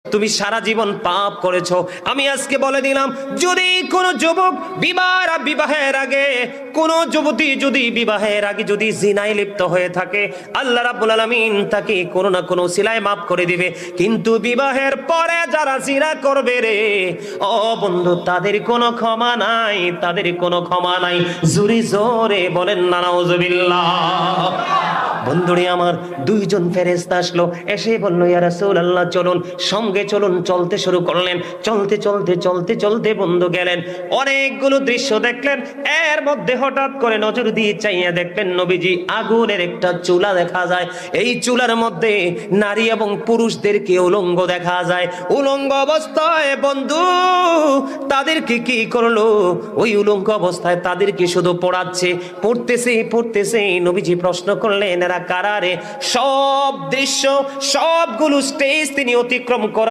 তুমি সারা জীবন পাপ করেছো। আমি আজকে বলে দিলাম, যদি কোনো যুবক বিবাহের আগে, কোনো যুবতী যদি বিবাহের আগে যদি জিনায় লিপ্ত হয়ে থাকে, আল্লাহ রাব্বুল আলামিন তাকে কোনো না কোনো সিলায় মাফ করে দিবে। কিন্তু বিবাহের পরে যারা জিনা করবে রে, ও বন্ধু, তাদের কোনো ক্ষমা নাই, তাদের কোনো ক্ষমা নাই। জোরে জোরে বলেন না নাউজুবিল্লাহ। বন্ধুরে আমার, দুইজন ফেরেশতা আসলো, এসে বলল, ইয়া রাসূলুল্লাহ চলুন, সঙ্গে চলুন। চলতে শুরু করলেন। চলতে চলতে চলতে চলতে বন্ধু গেলেন, অনেকগুলো দৃশ্য দেখলেন। এর মধ্যে হঠাৎ করে নজর দিয়ে চাইয়া দেখলেন নবীজি আগুনের একটা চুলা দেখা যায়। এই চুলার মধ্যে নারী এবং পুরুষদেরকে উলঙ্গ দেখা যায়। উলঙ্গ অবস্থায় বন্ধু তাদেরকে কি করলো, ওই উলঙ্গ অবস্থায় তাদেরকে শুধু পড়াচ্ছে, পড়তেছে। নবীজি প্রশ্ন করলেন, এরা কারা রে? সব দৃশ্য, সবগুলো স্টেজ তিনি অতিক্রম করেন।